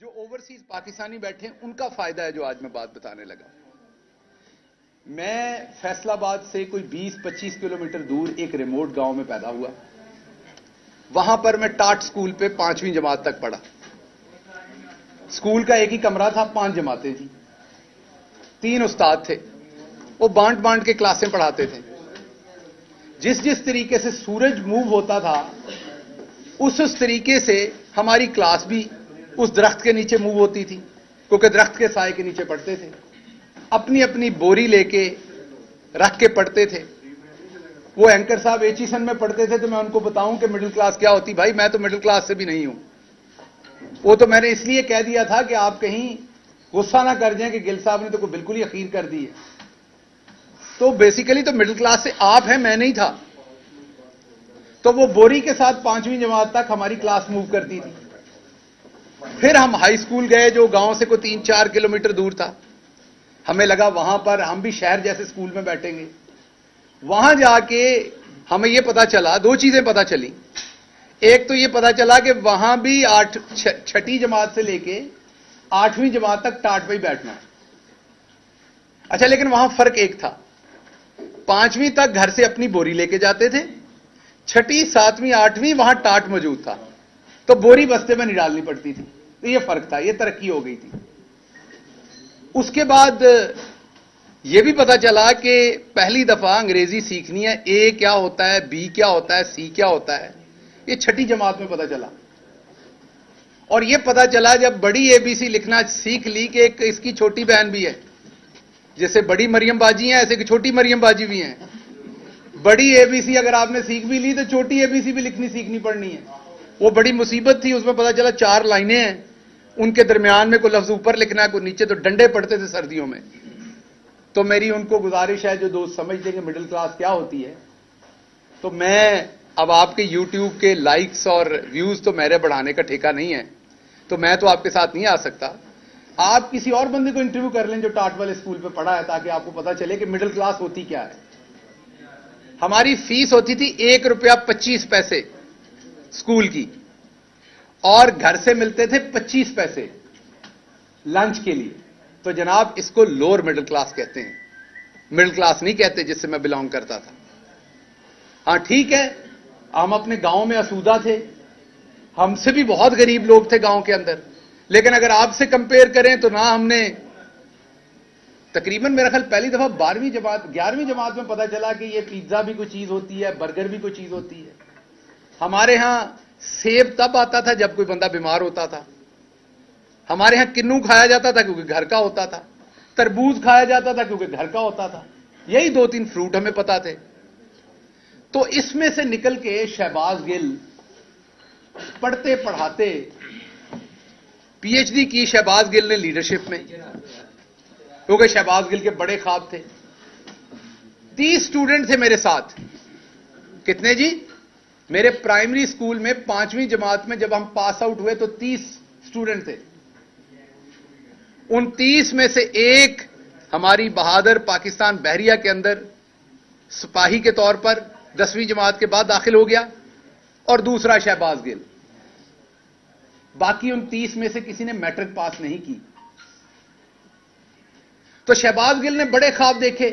जो ओवरसीज पाकिस्तानी बैठे हैं उनका फायदा है जो आज मैं बात बताने लगा। मैं फैसलाबाद से कोई 20-25 किलोमीटर दूर एक रिमोट गांव में पैदा हुआ। वहां पर मैं टाट स्कूल पे 5वीं जमात तक पढ़ा। स्कूल का एक ही कमरा था, 5 जमातें थी, 3 उस्ताद थे, वो बांट बांट के क्लासें पढ़ाते थे। जिस जिस तरीके से सूरज मूव होता था उस तरीके से हमारी क्लास भी उस दरख्त के नीचे मूव होती थी, क्योंकि दरख्त के साए के नीचे पढ़ते थे। अपनी अपनी बोरी लेके रख के पढ़ते थे। वो एंकर साहब एचीसन में पढ़ते थे, तो मैं उनको बताऊं कि मिडिल क्लास क्या होती। भाई मैं तो मिडिल क्लास से भी नहीं हूं। वो तो मैंने इसलिए कह दिया था कि आप कहीं गुस्सा ना कर जाएं कि गिल साहब ने तो कोई बिल्कुल ही अखीर कर दी है। तो बेसिकली तो मिडिल क्लास से आप हैं, मैं नहीं था। तो वो बोरी के साथ 5वीं जमात तक हमारी क्लास मूव करती थी। फिर हम हाई स्कूल गए जो गांव से कोई 3-4 किलोमीटर दूर था। हमें लगा वहां पर हम भी शहर जैसे स्कूल में बैठेंगे। वहां जाके हमें यह पता चला, 2 चीजें पता चली। एक तो यह पता चला कि वहां भी 6ठी जमात से लेके 8वीं जमात तक टाट पे ही बैठना है। अच्छा, लेकिन वहां फर्क एक था। 5वीं तक घर से अपनी बोरी लेके जाते थे, 6ठी 7वीं 8वीं वहां टाट मौजूद था, तो बोरी बस्ते में नहीं डालनी पड़ती थी। तो यह फर्क था, यह तरक्की हो गई थी। उसके बाद यह भी पता चला कि पहली दफा अंग्रेजी सीखनी है। ए क्या होता है, बी क्या होता है, सी क्या होता है, यह 6ठी जमात में पता चला। और यह पता चला जब बड़ी एबीसी लिखना सीख ली कि एक इसकी छोटी बहन भी है। जैसे बड़ी मरियम बाजी है, ऐसे कि छोटी मरियम बाजी भी है। बड़ी एबीसी अगर आपने सीख भी ली तो छोटी एबीसी भी लिखनी सीखनी पड़नी है। वो बड़ी मुसीबत थी। उसमें पता चला 4 लाइनें हैं, उनके दरमियान में कोई लफ्ज ऊपर लिखना है, कोई नीचे, तो डंडे पड़ते थे सर्दियों में। तो मेरी उनको गुजारिश है, जो दोस्त समझते हैं कि मिडिल क्लास क्या होती है, तो मैं अब आपके यूट्यूब के लाइक्स और व्यूज तो मेरे बढ़ाने का ठेका नहीं है, तो मैं तो आपके साथ नहीं आ सकता। आप किसी और बंदे को इंटरव्यू कर लें जो टाट वाले स्कूल पे पढ़ा है, ताकि आपको पता चले कि मिडिल क्लास होती क्या है। हमारी फीस होती थी ₹1.25 स्कूल की, और घर से मिलते थे 25 पैसे लंच के लिए। तो जनाब इसको लोअर मिडिल क्लास कहते हैं, मिडिल क्लास नहीं कहते जिससे मैं बिलोंग करता था। हां ठीक है, हम अपने गांव में आसूदा थे, हमसे भी बहुत गरीब लोग थे गांव के अंदर। लेकिन अगर आपसे कंपेयर करें तो ना, हमने तकरीबन मेरा ख्याल पहली दफा 11वीं जमात में पता चला कि ये पिज्जा भी कोई चीज होती है, बर्गर भी कोई चीज होती है। हमारे यहां सेब तब आता था जब कोई बंदा बीमार होता था। हमारे यहां किन्नू खाया जाता था क्योंकि घर का होता था। तरबूज खाया जाता था क्योंकि घर का होता था। यही 2-3 फ्रूट हमें पता थे। तो इसमें से निकल के शहबाज गिल पढ़ते पढ़ाते पीएचडी की शहबाज गिल ने लीडरशिप में, क्योंकि शहबाज गिल के बड़े ख्वाब थे। 30 स्टूडेंट थे मेरे साथ। कितने जी? मेरे प्राइमरी स्कूल में 5वीं जमात में जब हम पास आउट हुए तो 30 स्टूडेंट थे। उन 30 में से एक हमारी बहादुर पाकिस्तान बहरिया के अंदर सिपाही के तौर पर 10वीं जमात के बाद दाखिल हो गया, और दूसरा शहबाज गिल। बाकी उन 30 में से किसी ने मैट्रिक पास नहीं की। तो शहबाज गिल ने बड़े ख्वाब देखे।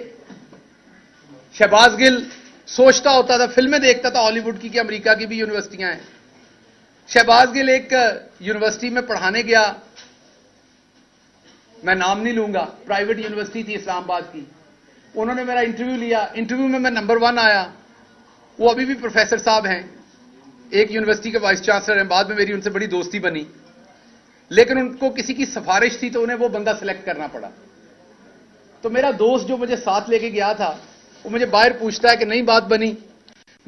शहबाज गिल सोचता होता था, फिल्में देखता था हॉलीवुड की कि अमेरिका की भी यूनिवर्सिटियां हैं। शहबाज गिल एक यूनिवर्सिटी में पढ़ाने गया, मैं नाम नहीं लूंगा, प्राइवेट यूनिवर्सिटी थी इस्लामाबाद की। उन्होंने मेरा इंटरव्यू लिया। इंटरव्यू में मैं नंबर 1 आया। वो अभी भी प्रोफेसर साहब हैं, एक यूनिवर्सिटी के वाइस चांसलर हैं। बाद में मेरी उनसे बड़ी दोस्ती बनी, लेकिन उनको किसी की सिफारिश थी तो उन्हें वो बंदा सिलेक्ट करना पड़ा। तो मेरा दोस्त जो मुझे साथ लेके गया था, वो मुझे बाहर पूछता है कि नहीं बात बनी।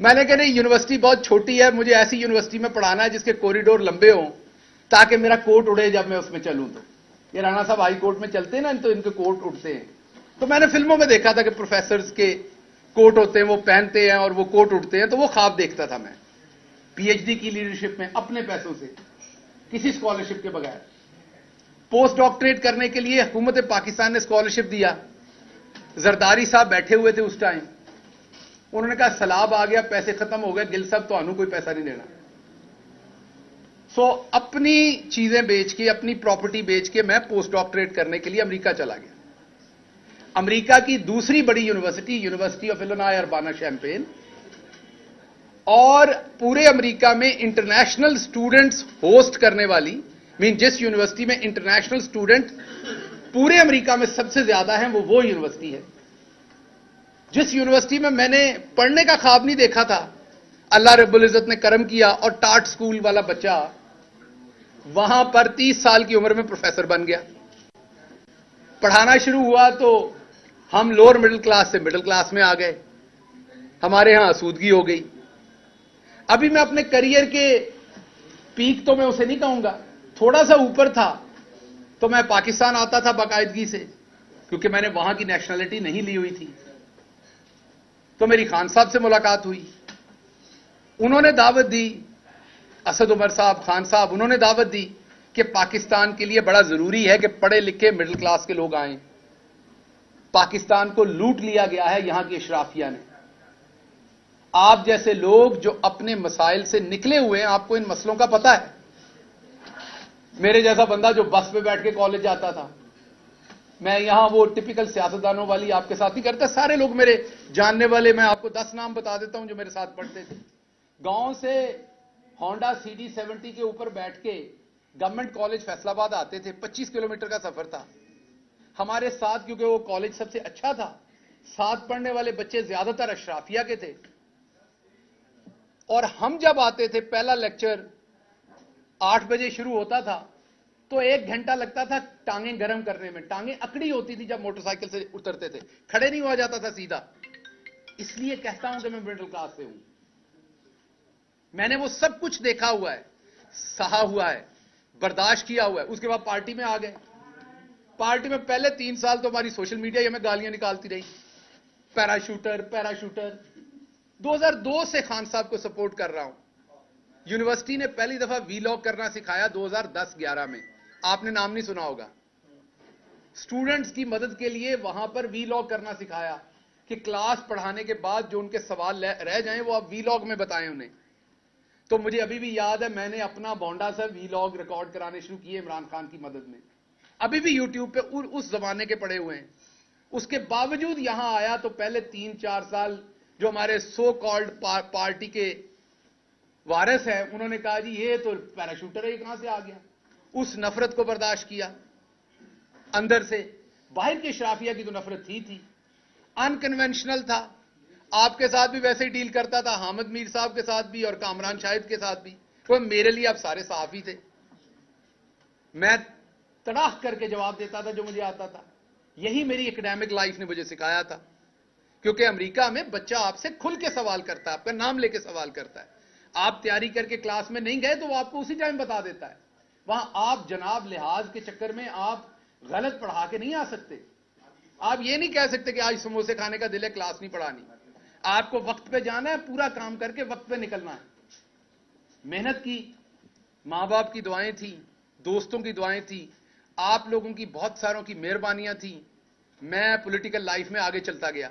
मैंने कहा नहीं, यूनिवर्सिटी बहुत छोटी है, मुझे ऐसी यूनिवर्सिटी में पढ़ाना है जिसके कॉरिडोर लंबे हों ताकि मेरा कोट उड़े जब मैं उसमें चलूं। तो ये राणा साहब हाई कोर्ट में चलते हैं ना, तो इनके कोट उड़ते हैं। तो मैंने फिल्मों में देखा था कि प्रोफेसर के कोट होते हैं, वो पहनते हैं और वो कोट उड़ते हैं। तो वो ख्वाब देखता था मैं, पीएचडी की लीडरशिप में, अपने पैसों से, किसी स्कॉलरशिप के बगैर। पोस्ट डॉक्टरेट करने के लिए हुकूमत पाकिस्तान ने स्कॉलरशिप दिया। जरदारी साहब बैठे हुए थे उस टाइम। उन्होंने कहा सैलाब आ गया, पैसे खत्म हो गए, गिल साहब तो आनू कोई पैसा नहीं देना। सो अपनी चीजें बेच के, अपनी प्रॉपर्टी बेच के मैं पोस्ट डॉक्टरेट करने के लिए अमेरिका चला गया। अमेरिका की दूसरी बड़ी university, university of Illinois Urbana champagne, और पूरे अमेरिका में इंटरनेशनल स्टूडेंट्स होस्ट करने वाली, जिस यूनिवर्सिटी में इंटरनेशनल स्टूडेंट पूरे अमेरिका में सबसे ज्यादा हैं, वो यूनिवर्सिटी है। जिस यूनिवर्सिटी में मैंने पढ़ने का ख्वाब नहीं देखा था, अल्लाह रब्बुल इज्जत ने करम किया और टाट स्कूल वाला बच्चा वहां पर 30 साल की उम्र में प्रोफेसर बन गया। पढ़ाना शुरू हुआ तो हम लोअर मिडिल क्लास से मिडिल क्लास में आ गए, हमारे यहां आसूदगी हो गई। अभी मैं अपने करियर के पीक तो मैं उसे नहीं कहूंगा, थोड़ा सा ऊपर था, तो मैं पाकिस्तान आता था बाकायदगी से, क्योंकि मैंने वहां की नेशनलिटी नहीं ली हुई थी। तो मेरी खान साहब से मुलाकात हुई, उन्होंने दावत दी, असद उमर साहब, खान साहब, उन्होंने दावत दी कि पाकिस्तान के लिए बड़ा जरूरी है कि पढ़े लिखे मिडिल क्लास के लोग आए। पाकिस्तान को लूट लिया गया है यहां की अशराफिया ने। आप जैसे लोग जो अपने मसाइल से निकले हुए हैं, आपको इन मसलों का पता है। मेरे जैसा बंदा जो बस पे बैठ के कॉलेज जाता था, मैं यहां वो टिपिकल सियासतदानों वाली आपके साथ नहीं करता, सारे लोग मेरे जानने वाले, मैं आपको 10 नाम बता देता हूं जो मेरे साथ पढ़ते थे। गांव से होंडा CD70 के ऊपर बैठ के गवर्नमेंट कॉलेज फैसलाबाद आते थे, 25 किलोमीटर का सफर था। हमारे साथ, क्योंकि वो कॉलेज सबसे अच्छा था, साथ पढ़ने वाले बच्चे ज्यादातर अशराफिया के थे। और हम जब आते थे, पहला लेक्चर 8 बजे शुरू होता था, तो 1 घंटा लगता था टांगें गर्म करने में। टांगें अकड़ी होती थी जब मोटरसाइकिल से उतरते थे, खड़े नहीं हुआ जाता था सीधा। इसलिए कहता हूं कि मैं मिडिल क्लास से हूं। मैंने वो सब कुछ देखा हुआ है, सहा हुआ है, बर्दाश्त किया हुआ है। उसके बाद पार्टी में आ गए। पार्टी में पहले 3 साल तो हमारी सोशल मीडिया ही हमें गालियां निकालती रही, पैराशूटर पैराशूटर। 2002 से खान साहब को सपोर्ट कर रहा हूं। यूनिवर्सिटी ने पहली दफा वीलॉग करना सिखाया 2010-11 में, आपने नाम नहीं सुना होगा। स्टूडेंट्स की मदद के लिए वहां पर वीलॉग करना सिखाया कि क्लास पढ़ाने के बाद जो उनके सवाल रह जाएं वो आप वीलॉग में बताएं उन्हें। तो मुझे अभी भी याद है, मैंने अपना बोंडा से वीलॉग रिकॉर्ड कराने शुरू किए इमरान खान की मदद में। अभी भी यूट्यूब पे उस जमाने के पड़े हुए हैं। उसके बावजूद यहां आया तो पहले 3-4 साल जो हमारे सो कॉल्ड पार्टी के वारिस है, उन्होंने कहा जी ये तो पैराशूटर है, ये कहां से आ गया। उस नफरत को बर्दाश्त किया अंदर से। बाहर की शराफिया की तो नफरत थी। अनकन्वेंशनल था, आपके साथ भी वैसे ही डील करता था, हामिद मीर साहब के साथ भी और कामरान शाहिद के साथ भी। तो मेरे लिए आप सारे साफी थे, मैं तड़ाक करके जवाब देता था जो मुझे आता था। यही मेरी एकेडमिक लाइफ ने मुझे सिखाया था, क्योंकि अमेरिका में बच्चा आपसे खुल के सवाल करता है, आपका नाम लेके सवाल करता है। आप तैयारी करके क्लास में नहीं गए तो वो आपको उसी टाइम बता देता है। वहां आप जनाब लिहाज के चक्कर में आप गलत पढ़ा के नहीं आ सकते। आप ये नहीं कह सकते कि आज समोसे खाने का दिल है, क्लास नहीं पढ़ानी। आपको वक्त पे जाना है, पूरा काम करके वक्त पे निकलना है। मेहनत की, मां बाप की दुआएं थी, दोस्तों की दुआएं थी, आप लोगों की बहुत सारों की मेहरबानियां थी। मैं पॉलिटिकल लाइफ में आगे चलता गया,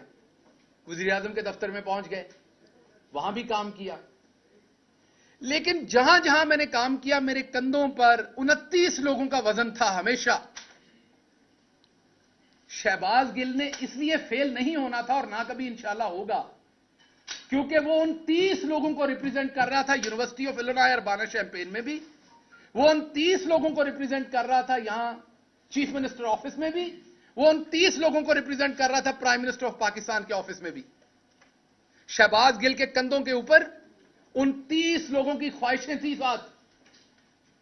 वजीर आजम के दफ्तर में पहुंच गए, वहां भी काम किया। लेकिन जहां जहां मैंने काम किया, मेरे कंधों पर 29 लोगों का वजन था हमेशा। शहबाज गिल ने इसलिए फेल नहीं होना था और ना कभी इंशाल्लाह होगा, क्योंकि वो उन 30 लोगों को रिप्रेजेंट कर रहा था university of Illinois Urbana champagne में भी, वो उन 30 लोगों को रिप्रेजेंट कर रहा था यहां चीफ मिनिस्टर ऑफिस में भी, वो उन 30 लोगों को रिप्रेजेंट कर रहा था प्राइम मिनिस्टर ऑफ पाकिस्तान के ऑफिस में भी। शहबाज गिल के कंधों के ऊपर उन 30 लोगों की ख्वाहिशें थी साथ,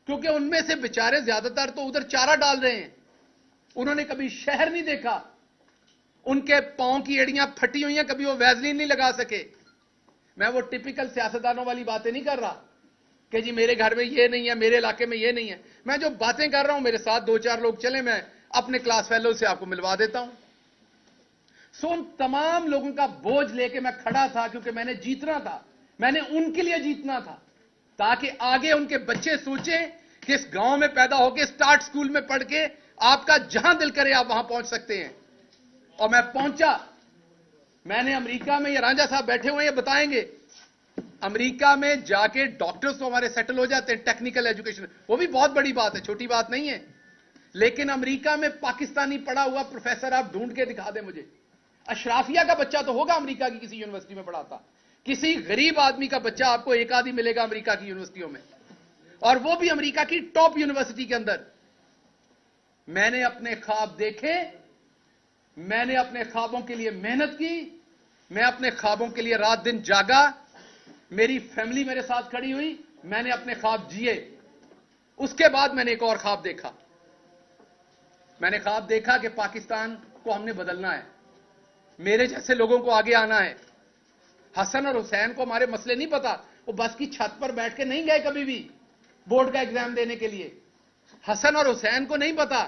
क्योंकि उनमें से बेचारे ज्यादातर तो उधर चारा डाल रहे हैं, उन्होंने कभी शहर नहीं देखा, उनके पांव की एड़ियां फटी हुई हैं, कभी वो वैजलीन नहीं लगा सके। मैं वो टिपिकल सियासतदानों वाली बातें नहीं कर रहा कि जी मेरे घर में ये नहीं है, मेरे इलाके में ये नहीं है। मैं जो बातें कर रहा हूं, मेरे साथ 2-4 लोग चले, मैं अपने क्लास फेलो से आपको मिलवा देता हूं। सो उन तमाम लोगों का बोझ लेके मैं खड़ा था, क्योंकि मैंने जीतना था, मैंने उनके लिए जीतना था, ताकि आगे उनके बच्चे सोचें कि इस गांव में पैदा होकर स्टार्ट स्कूल में पढ़ के आपका जहां दिल करे आप वहां पहुंच सकते हैं। और मैं पहुंचा। मैंने अमेरिका में, ये रांझा साहब बैठे हुए हैं, ये बताएंगे, अमेरिका में जाके डॉक्टर्स तो हमारे सेटल हो जाते हैं, टेक्निकल एजुकेशन, वो भी बहुत बड़ी बात है, छोटी बात नहीं है। लेकिन अमेरिका में पाकिस्तानी पढ़ा हुआ प्रोफेसर आप ढूंढ के दिखा दे मुझे। अशराफिया का बच्चा तो होगा अमेरिका की किसी यूनिवर्सिटी में पढ़ाता, किसी गरीब आदमी का बच्चा आपको एक आदि मिलेगा अमेरिका की यूनिवर्सिटियों में, और वो भी अमेरिका की टॉप यूनिवर्सिटी के अंदर। मैंने अपने ख्वाब देखे, मैंने अपने ख्वाबों के लिए मेहनत की, मैं अपने ख्वाबों के लिए रात दिन जागा, मेरी फैमिली मेरे साथ खड़ी हुई, मैंने अपने ख्वाब जिए। उसके बाद मैंने एक और ख्वाब देखा। मैंने ख्वाब देखा कि पाकिस्तान को हमने बदलना है, मेरे जैसे लोगों को आगे आना है। हसन और हुसैन को हमारे मसले नहीं पता, वो बस की छत पर बैठ के नहीं गए कभी भी बोर्ड का एग्जाम देने के लिए। हसन और हुसैन को नहीं पता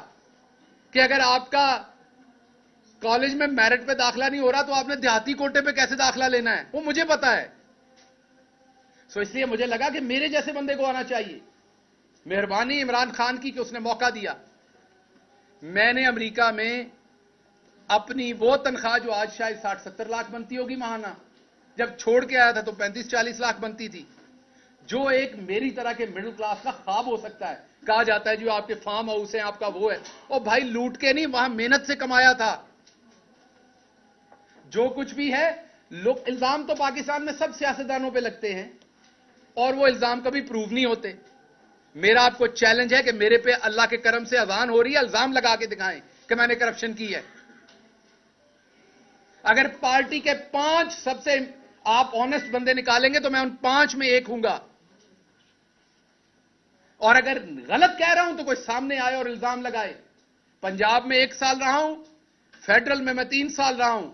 कि अगर आपका कॉलेज में मेरिट पे दाखला नहीं हो रहा तो आपने देहाती कोटे पे कैसे दाखला लेना है, वो मुझे पता है। सो इसलिए मुझे लगा कि मेरे जैसे बंदे को आना चाहिए। मेहरबानी इमरान खान की कि उसने मौका दिया। मैंने अमेरिका में अपनी वो तनख्वाह जो आज शायद 60-70 लाख बनती होगी महाना, जब छोड़ के आया था तो 35-40 लाख बनती थी, जो एक मेरी तरह के मिडिल क्लास का ख्वाब हो सकता है। कहा जाता है जो आपके फार्म हाउस है आपका वो है, और भाई लूट के नहीं, वहां मेहनत से कमाया था। जो कुछ भी है, लोग इल्जाम तो पाकिस्तान में सब सियासतदानों पे लगते हैं और वो इल्जाम कभी प्रूव नहीं होते। मेरा आपको चैलेंज है कि मेरे पे अल्लाह के करम से अजान हो रही है, इल्जाम लगा के दिखाएं कि मैंने करप्शन की है। अगर पार्टी के 5 सबसे आप ऑनेस्ट बंदे निकालेंगे तो मैं उन 5 में एक हूंगा, और अगर गलत कह रहा हूं तो कोई सामने आए और इल्जाम लगाए। पंजाब में 1 साल रहा हूं, फेडरल में मैं 3 साल रहा हूं,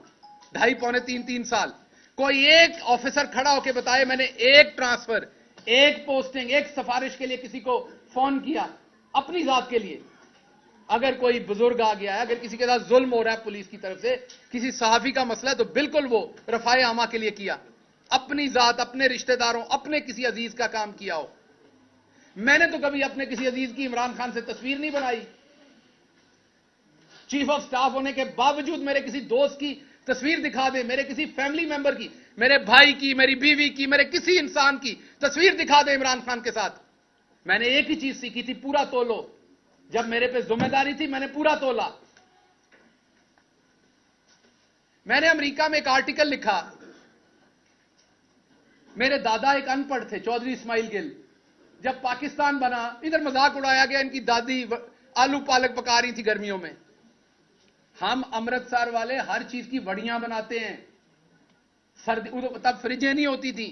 2.5-3 साल। कोई एक ऑफिसर खड़ा होकर बताए मैंने एक ट्रांसफर, एक पोस्टिंग, एक सिफारिश के लिए किसी को फोन किया अपनी जात के लिए। अगर कोई बुजुर्ग आ गया है, अगर किसी के साथ जुल्म हो रहा है पुलिस की तरफ से, किसी सहाफी का मसला है, तो बिल्कुल वो रफाए आमा के लिए किया, अपनी जात, अपने रिश्तेदारों, अपने किसी अजीज का काम किया हो। मैंने तो कभी अपने किसी अजीज की इमरान खान से तस्वीर नहीं बनाई। चीफ ऑफ स्टाफ होने के बावजूद मेरे किसी दोस्त की तस्वीर दिखा दे, मेरे किसी फैमिली मेंबर की, मेरे भाई की, मेरी बीवी की, मेरे किसी इंसान की तस्वीर दिखा दे इमरान खान के साथ। मैंने एक ही चीज सीखी थी, पूरा तोलो। जब मेरे पे जिम्मेदारी थी मैंने पूरा तोला। मैंने अमेरिका में एक आर्टिकल लिखा। मेरे दादा एक अनपढ़ थे, चौधरी इस्माइल गिल। जब पाकिस्तान बना, इधर मजाक उड़ाया गया इनकी दादी आलू पालक पका रही थी गर्मियों में। हम अमृतसर वाले हर चीज की वड़ियां बनाते हैं। सर्दी तब फ्रिजें नहीं होती थी,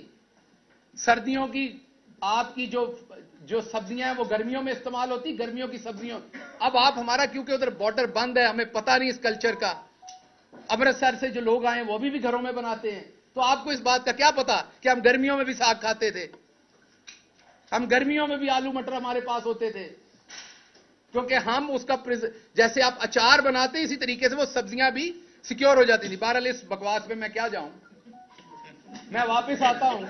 सर्दियों की आपकी जो सब्जियां हैं वो गर्मियों में इस्तेमाल होती, गर्मियों की सब्जियों। अब आप हमारा क्योंकि उधर बॉर्डर बंद है, हमें पता नहीं इस कल्चर का। अमृतसर से जो लोग आए वो भी घरों में बनाते हैं। तो आपको इस बात का क्या पता कि हम गर्मियों में भी साग खाते थे, हम गर्मियों में भी आलू मटर हमारे पास होते थे, क्योंकि हम उसका जैसे आप अचार बनाते इसी तरीके से वो सब्जियां भी सिक्योर हो जाती थी। बहरहाल इस बकवास पे मैं क्या जाऊं, मैं वापस आता हूं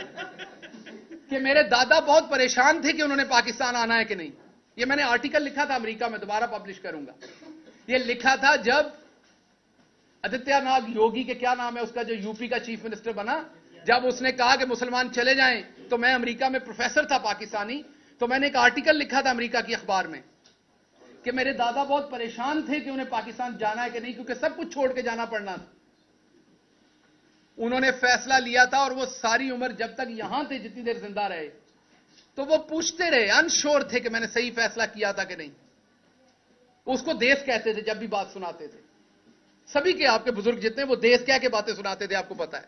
कि मेरे दादा बहुत परेशान थे कि उन्होंने पाकिस्तान आना है कि नहीं। ये मैंने आर्टिकल लिखा था अमेरिका में, दोबारा पब्लिश करूंगा। ये लिखा था जब आदित्यनाथ योगी के क्या नाम है उसका, जो यूपी का चीफ मिनिस्टर बना, जब उसने कहा कि मुसलमान चले जाएं, तो मैं अमेरिका में प्रोफेसर था पाकिस्तानी, तो मैंने एक आर्टिकल लिखा था अमेरिका की अखबार में कि मेरे दादा बहुत परेशान थे कि उन्हें पाकिस्तान जाना है कि नहीं, क्योंकि सब कुछ छोड़ के जाना पड़ना था। उन्होंने फैसला लिया था और वो सारी उम्र जब तक यहां थे, जितनी देर जिंदा रहे, तो वो पूछते रहे, अनश्योर थे कि मैंने सही फैसला किया था कि नहीं। उसको देश कहते थे जब भी बात सुनाते थे। सभी के आपके बुजुर्ग जितने, वो देश कह के बातें सुनाते थे, आपको पता है।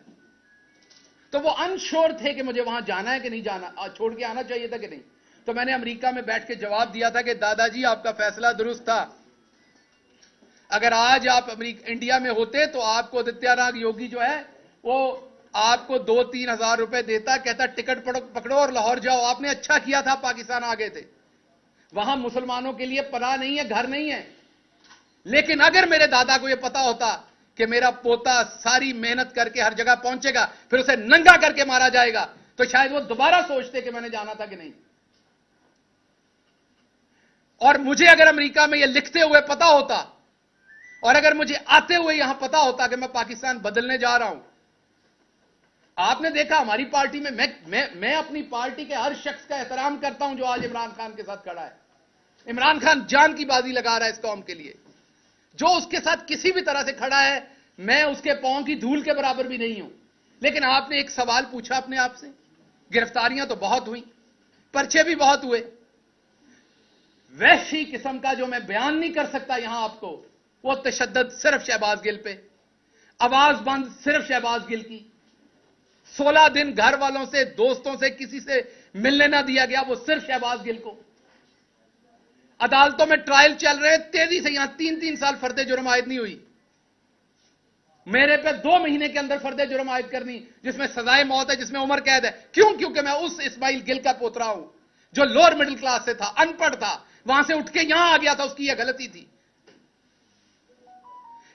तो वो अनश्योर थे कि मुझे वहां जाना है कि नहीं जाना, छोड़ के आना चाहिए था कि नहीं। तो मैंने अमेरिका में बैठ के जवाब दिया था कि दादाजी आपका फैसला दुरुस्त था। अगर आज आप इंडिया में होते तो आपको आदित्यनाथ योगी जो है वो आपको 2-3 हजार रुपए देता, कहता टिकट पकड़ो और लाहौर जाओ। आपने अच्छा किया था, पाकिस्तान आ गए थे। वहां मुसलमानों के लिए पनाह नहीं है, घर नहीं है। लेकिन अगर मेरे दादा को यह पता होता कि मेरा पोता सारी मेहनत करके हर जगह पहुंचेगा, फिर उसे नंगा करके मारा जाएगा, तो शायद वो दोबारा सोचते कि मैंने जाना था कि नहीं। और मुझे अगर अमेरिका में यह लिखते हुए पता होता, और अगर मुझे आते हुए यहां पता होता कि मैं पाकिस्तान बदलने जा रहा हूं, आपने देखा हमारी पार्टी में, मैं अपनी पार्टी के हर शख्स का एहतराम करता हूं जो आज इमरान खान के साथ खड़ा है। इमरान खान जान की बाजी लगा रहा है इस कौम के लिए। जो उसके साथ किसी भी तरह से खड़ा है, मैं उसके पांव की धूल के बराबर भी नहीं हूं। लेकिन आपने एक सवाल पूछा अपने आप से, गिरफ्तारियां तो बहुत हुई, पर्चे भी बहुत हुए। वैसी किस्म का जो मैं बयान नहीं कर सकता यहां आपको, वो तशद्दुद सिर्फ शहबाज गिल पे, आवाज बंद सिर्फ शहबाज गिल की, 16 दिन घर वालों से, दोस्तों से, किसी से मिलने ना दिया गया, वो सिर्फ शहबाज गिल को। अदालतों में ट्रायल चल रहे, तेजी से यहां 3-3 साल फर्दे जुर्म आयद नहीं हुई। मेरे पे 2 महीने के अंदर फर्दे जुर्म आयद करनी, जिसमें सजाए मौत है, जिसमें उम्र कैद है। क्यों? क्योंकि मैं उस इस्माइल गिल का पोतरा हूं जो लोअर मिडिल क्लास से था, अनपढ़ था, वहां से उठ के यहां आ गया था। उसकी यह गलती थी।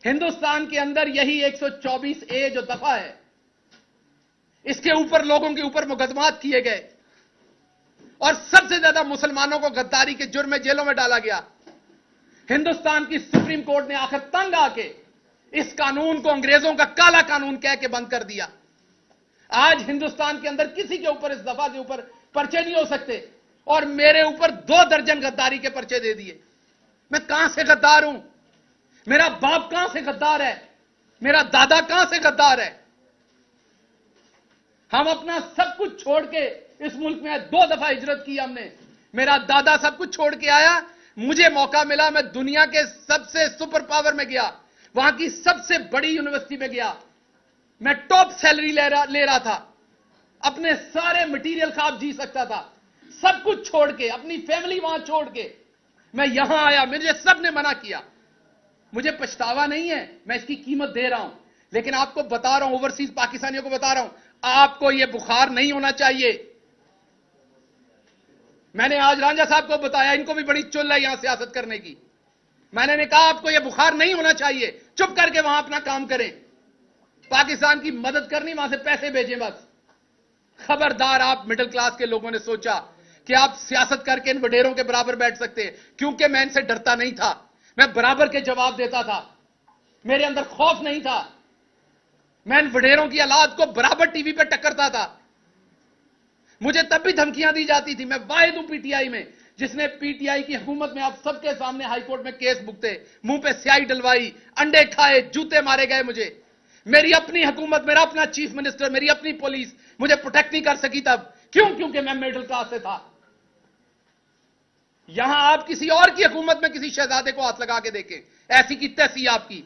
हिंदुस्तान के अंदर यही 124A जो दफा है, इसके ऊपर लोगों के ऊपर मुकदमात किए गए और सबसे ज्यादा मुसलमानों को गद्दारी के जुर्म में जेलों में डाला गया। हिंदुस्तान की सुप्रीम कोर्ट ने आखिर तंग आके इस कानून को अंग्रेजों का काला कानून कह के बंद कर दिया। आज हिंदुस्तान के अंदर किसी के ऊपर इस दफा के ऊपर पर्चे नहीं हो सकते, और मेरे ऊपर 2 दर्जन गद्दारी के पर्चे दे दिए। मैं कहां से गद्दार हूं? मेरा बाप कहां से गद्दार है? मेरा दादा कहां से गद्दार है? हम अपना सब कुछ छोड़ के इस मुल्क में 2 दफा हिजरत की हमने। मेरा दादा सब कुछ छोड़ के आया, मुझे मौका मिला, मैं दुनिया के सबसे सुपर पावर में गया, वहां की सबसे बड़ी यूनिवर्सिटी में गया, मैं टॉप सैलरी ले रहा था, अपने सारे मटेरियल ख्वाब जी सकता था। सब कुछ छोड़ के, अपनी फैमिली वहां छोड़ के मैं यहां आया। मुझे सबने मना किया, मुझे पछतावा नहीं है, मैं इसकी कीमत दे रहा हूं। लेकिन आपको बता रहा हूं, ओवरसीज पाकिस्तानियों को बता रहा हूं, आपको यह बुखार नहीं होना चाहिए। मैंने आज रांझा साहब को बताया, इनको भी बड़ी चुल है यहां सियासत करने की। मैंने कहा आपको यह बुखार नहीं होना चाहिए, चुप करके वहां अपना काम करें। पाकिस्तान की मदद करनी, वहां से पैसे भेजें बस। खबरदार, आप मिडिल क्लास के लोगों ने सोचा कि आप सियासत करके इन वडेरों के बराबर बैठ सकते हैं। क्योंकि मैं इनसे डरता नहीं था, मैं बराबर के जवाब देता था, मेरे अंदर खौफ नहीं था। मैं इन वडेरों की औलाद को बराबर टीवी पे टक्करता था। मुझे तब भी धमकियां दी जाती थी। मैं वाहिद हूं पीटीआई में जिसने पीटीआई की हुकूमत में आप सबके सामने हाईकोर्ट में केस भुगते, मुंह पे स्याही डलवाई, अंडे खाए, जूते मारे गए मुझे। मेरी अपनी हुकूमत, मेरा अपना चीफ मिनिस्टर, मेरी अपनी पुलिस मुझे प्रोटेक्ट नहीं कर सकी तब। क्यों? क्योंकि मैं मिडिल क्लास से था। यहां आप किसी और की हुकूमत में किसी शहजादे को हाथ लगा के देखें, ऐसी की तैसी आपकी।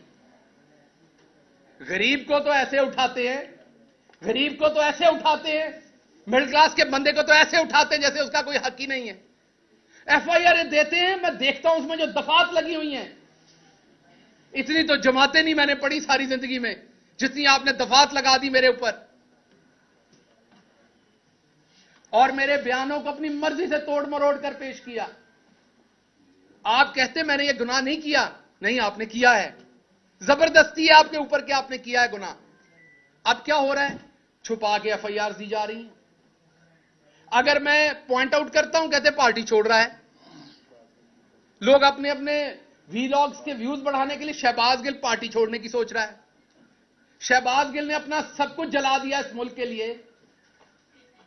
गरीब को तो ऐसे उठाते हैं, गरीब को तो ऐसे उठाते हैं, मिडिल क्लास के बंदे को तो ऐसे उठाते हैं जैसे उसका कोई हक ही नहीं है। एफआईआर देते हैं, मैं देखता हूं उसमें जो दफात लगी हुई हैं, इतनी तो जमातें नहीं मैंने पढ़ी सारी जिंदगी में जितनी आपने दफात लगा दी मेरे ऊपर। और मेरे बयानों को अपनी मर्जी से तोड़ मरोड़ कर पेश किया। आप कहते मैंने ये गुनाह नहीं किया, नहीं आपने किया है। जबरदस्ती है आपके ऊपर कि आपने किया है गुनाह। अब क्या हो रहा है? छुपा के एफआईआर दी जा रही है। अगर मैं पॉइंट आउट करता हूं, कहते पार्टी छोड़ रहा है। लोग अपने अपने वीलॉग्स के व्यूज बढ़ाने के लिए शहबाज गिल पार्टी छोड़ने की सोच रहा है। शहबाज गिल ने अपना सब कुछ जला दिया इस मुल्क के लिए।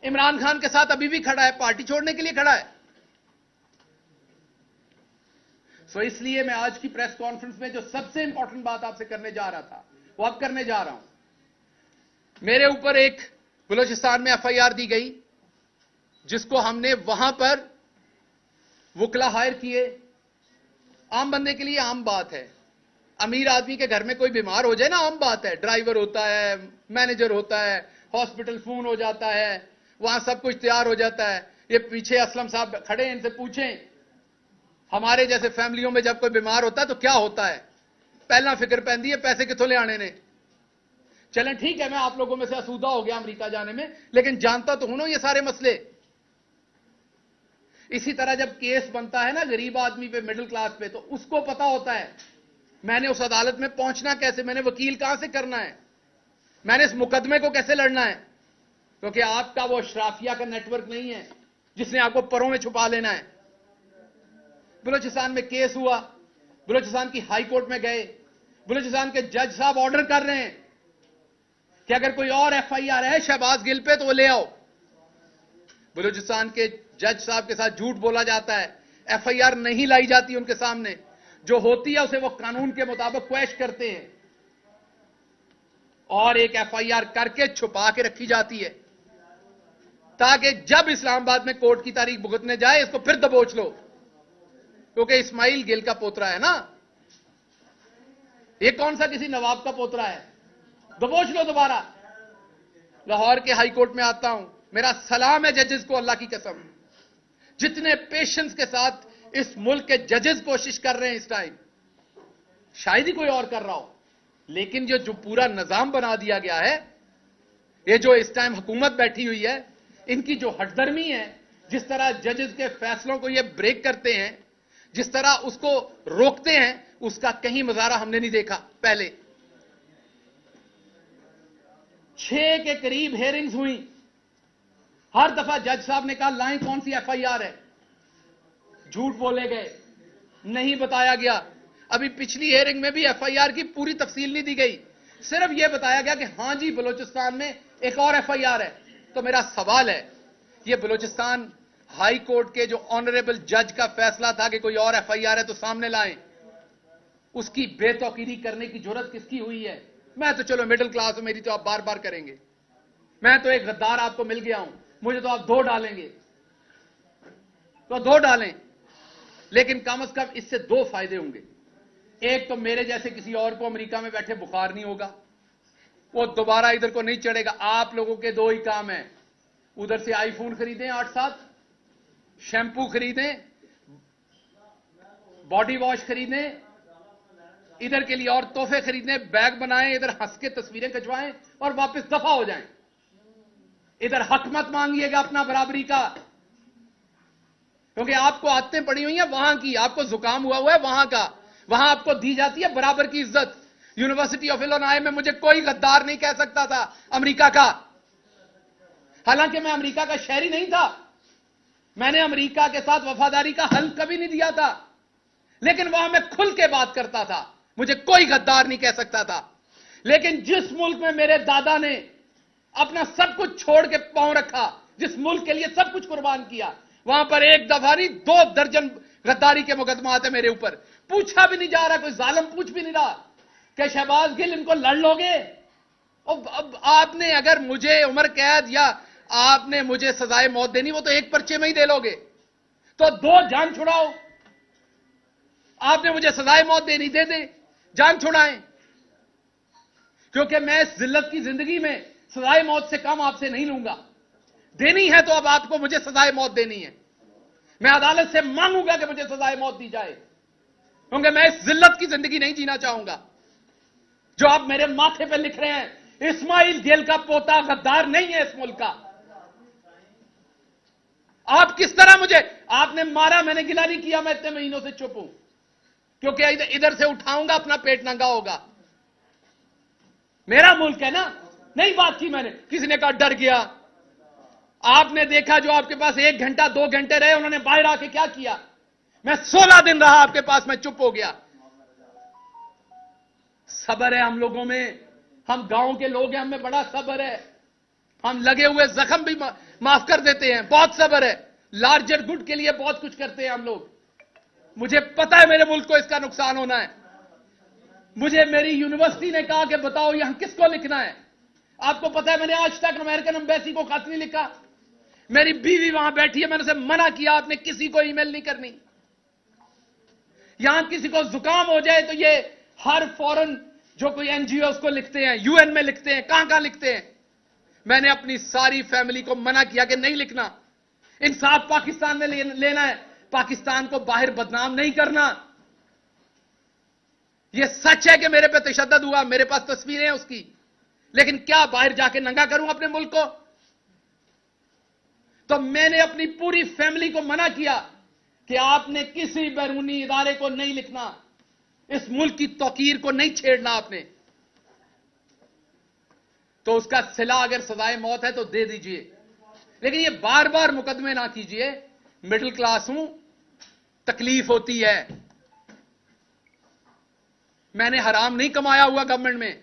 इमरान खान के साथ अभी भी खड़ा है, पार्टी छोड़ने के लिए खड़ा है। सो इसलिए मैं आज की प्रेस कॉन्फ्रेंस में जो सबसे इंपॉर्टेंट बात आपसे करने जा रहा था, वो अब करने जा रहा हूं। मेरे ऊपर एक बलूचिस्तान में एफआईआर दी गई, जिसको हमने वहां पर वकला हायर किए। आम बंदे के लिए आम बात है। अमीर आदमी के घर में कोई बीमार हो जाए ना, आम बात है। ड्राइवर होता है, मैनेजर होता है, हॉस्पिटल फोन हो जाता है, वहां सब कुछ तैयार हो जाता है। ये पीछे असलम साहब खड़े हैं, इनसे पूछें हमारे जैसे फैमिलियों में जब कोई बीमार होता है तो क्या होता है? पहला फिक्र पैंदी है पैसे कितों ले आने ने। चलें ठीक है, मैं आप लोगों में से आसूदा हो गया अमेरिका जाने में, लेकिन जानता तो हूं ना ये सारे मसले। इसी तरह जब केस बनता है ना गरीब आदमी पे, मिडिल क्लास पे, तो उसको पता होता है मैंने उस अदालत में पहुंचना कैसे, मैंने वकील कहां से करना है, मैंने इस मुकदमे को कैसे लड़ना है। क्योंकि आपका वो अशराफिया का नेटवर्क नहीं है जिसने आपको परों में छुपा लेना है। बलूचिस्तान में केस हुआ, बलूचिस्तान की हाई कोर्ट में गए, बलूचिस्तान के जज साहब ऑर्डर कर रहे हैं कि अगर कोई और एफआईआर है शहबाज गिल पे तो वो ले आओ। बलूचिस्तान के जज साहब के साथ झूठ बोला जाता है, एफआईआर नहीं लाई जाती उनके सामने, जो होती है उसे वो कानून के मुताबिक क्वैश करते हैं और एक एफआईआर करके छुपा के रखी जाती है ताकि जब इस्लामाबाद में कोर्ट की तारीख भुगतने जाए इसको फिर दबोच लो, क्योंकि इस्माइल गिल का पोतरा है ना, ये कौन सा किसी नवाब का पोतरा है, दबोच लो दोबारा। लाहौर के हाई कोर्ट में आता हूं, मेरा सलाम है जजेस को, अल्लाह की कसम, जितने पेशेंस के साथ इस मुल्क के जजेस कोशिश कर रहे हैं इस टाइम, शायद ही कोई और कर रहा हो, लेकिन जो पूरा निजाम बना दिया गया है, ये जो इस टाइम हुकूमत बैठी हुई है, इनकी जो हटदर्मी है, जिस तरह जजेस के फैसलों को ये ब्रेक करते हैं, जिस तरह उसको रोकते हैं, उसका कहीं मुजाहरा हमने नहीं देखा पहले। 6 के करीब हेयरिंग्स हुई, हर दफा जज साहब ने कहा लाएं कौन सी एफआईआर है, झूठ बोले गए, नहीं बताया गया। अभी पिछली हेयरिंग में भी एफआईआर की पूरी तफसील नहीं दी गई, सिर्फ यह बताया गया कि हां जी बलूचिस्तान में एक और एफआईआर है। तो मेरा सवाल है, यह बलूचिस्तान हाई कोर्ट के जो ऑनरेबल जज का फैसला था कि कोई और एफआईआर है तो सामने लाएं, उसकी बेतौकीरी करने की जरूरत किसकी हुई है? मैं तो चलो मिडिल क्लास हूं, मेरी तो आप बार बार करेंगे, मैं तो एक गद्दार आपको मिल गया हूं, मुझे तो आप 2 डालेंगे तो 2 डालें, लेकिन कम से कम इससे 2 फायदे होंगे। एक तो मेरे जैसे किसी और को अमेरिका में बैठे बुखार नहीं होगा, वो दोबारा इधर को नहीं चढ़ेगा। आप लोगों के 2 ही काम है, उधर से आईफोन खरीदें 8-7, शैम्पू खरीदें, बॉडी वॉश खरीदें, इधर के लिए और तोहफे खरीदें, बैग बनाएं, इधर हंस के तस्वीरें खिंचवाएं और वापस दफा हो जाएं। इधर हक मत मांगिएगा अपना बराबरी का, क्योंकि आपको आदतें पड़ी हुई हैं वहां की, आपको जुकाम हुआ है वहां का, वहां आपको दी जाती है बराबर की इज्जत। यूनिवर्सिटी ऑफ इलिनॉय में मुझे कोई गद्दार नहीं कह सकता था अमेरिका का, हालांकि मैं अमेरिका का शहरी नहीं था, मैंने अमेरिका के साथ वफादारी का हल कभी नहीं दिया था, लेकिन वहां मैं खुल के बात करता था, मुझे कोई गद्दार नहीं कह सकता था। लेकिन जिस मुल्क में मेरे दादा ने अपना सब कुछ छोड़ के पांव रखा, जिस मुल्क के लिए सब कुछ कुर्बान किया, वहां पर एक दफा नहीं 2 दर्जन गद्दारी के मुकदमात है मेरे ऊपर। पूछा भी नहीं जा रहा, कोई जालिम पूछ भी नहीं रहा कि शहबाज गिल इनको लड़ लोगे। अब आपने अगर मुझे उम्र कैद या आपने मुझे सजाए मौत देनी, वो तो एक पर्चे में ही दे लोगे, तो 2 जान छुड़ाओ। आपने मुझे सजाए मौत देनी, दे दे, जान छुड़ाएं, क्योंकि मैं इस जिल्लत की जिंदगी में सजाए मौत से कम आपसे नहीं लूंगा। देनी है तो अब आपको मुझे सजाए मौत देनी है, मैं अदालत से मांगूंगा कि मुझे सजाए मौत दी जाए, क्योंकि मैं इस जिल्लत की जिंदगी नहीं जीना चाहूंगा। जो आप मेरे माथे पे लिख रहे हैं, इस्माइल गिल का पोता गद्दार नहीं है इस मुल्क का। आप किस तरह मुझे आपने मारा, मैंने गिला नहीं किया, मैं इतने महीनों से चुप हूं, क्योंकि इधर से उठाऊंगा अपना पेट नंगा होगा। मेरा मुल्क है ना, नहीं बात की मैंने, किसी ने कहा डर गया। आपने देखा जो आपके पास 1 घंटा 2 घंटे रहे, उन्होंने बाहर आके क्या किया? मैं 16 दिन रहा आपके पास, मैं चुप हो गया। सब्र है हम लोगों में, हम गांव के लोग हैं, हमें बड़ा सब्र है, हम लगे हुए जख्म भी माफ कर देते हैं, बहुत सब्र है, लार्जर गुड के लिए बहुत कुछ करते हैं हम लोग। मुझे पता है मेरे मुल्क को इसका नुकसान होना है। मुझे मेरी यूनिवर्सिटी ने कहा कि बताओ यहां किसको लिखना है। आपको पता है मैंने आज तक अमेरिकन एम्बेसी को खत नहीं लिखा, मेरी बीवी वहां बैठी है, मैंने उसे मना किया आपने किसी को ईमेल नहीं करनी। यहां किसी को जुकाम हो जाए तो ये हर फॉरेन जो कोई एनजीओ उसको लिखते हैं, यूएन में लिखते हैं, कहां कहां लिखते हैं। मैंने अपनी सारी फैमिली को मना किया कि नहीं लिखना, इंसाफ पाकिस्तान में लेना है, पाकिस्तान को बाहर बदनाम नहीं करना। यह सच है कि मेरे पे तशद्दुद हुआ, मेरे पास तस्वीरें हैं उसकी, लेकिन क्या बाहर जाके नंगा करूं अपने मुल्क को? तो मैंने अपनी पूरी फैमिली को मना किया कि आपने किसी बैरूनी इदारे को नहीं लिखना, इस मुल्क की तौकीर को नहीं छेड़ना आपने। तो उसका सिला अगर सजाए मौत है तो दे दीजिए, लेकिन ये बार बार मुकदमे ना कीजिए। मिडिल क्लास हूं, तकलीफ होती है, मैंने हराम नहीं कमाया हुआ गवर्नमेंट में,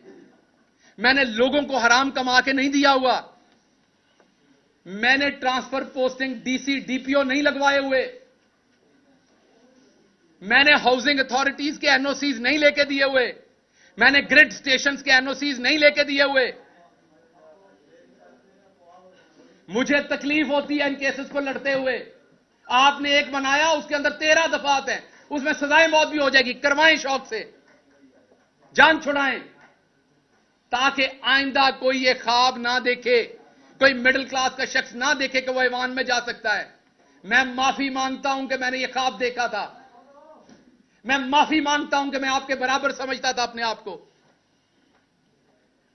मैंने लोगों को हराम कमा के नहीं दिया हुआ। मैंने ट्रांसफर पोस्टिंग डीसी डीपीओ नहीं लगवाए हुए। मैंने हाउसिंग अथॉरिटीज के एनओसीज नहीं लेके दिए हुए। मैंने ग्रिड स्टेशंस के एनओसीज नहीं लेके दिए हुए। मुझे तकलीफ होती है इन केसेस को लड़ते हुए। आपने एक बनाया, उसके अंदर 13 दफात हैं, उसमें सजाए मौत भी हो जाएगी। करवाएं, शौक से जान छुड़ाएं, ताकि आइंदा कोई ये ख्वाब ना देखे, कोई मिडिल क्लास का शख्स ना देखे कि वो ऐवान में जा सकता है। मैं माफी मांगता हूं कि मैंने ये ख्वाब देखा था। मैं माफी मांगता हूं कि मैं आपके बराबर समझता था अपने आप को।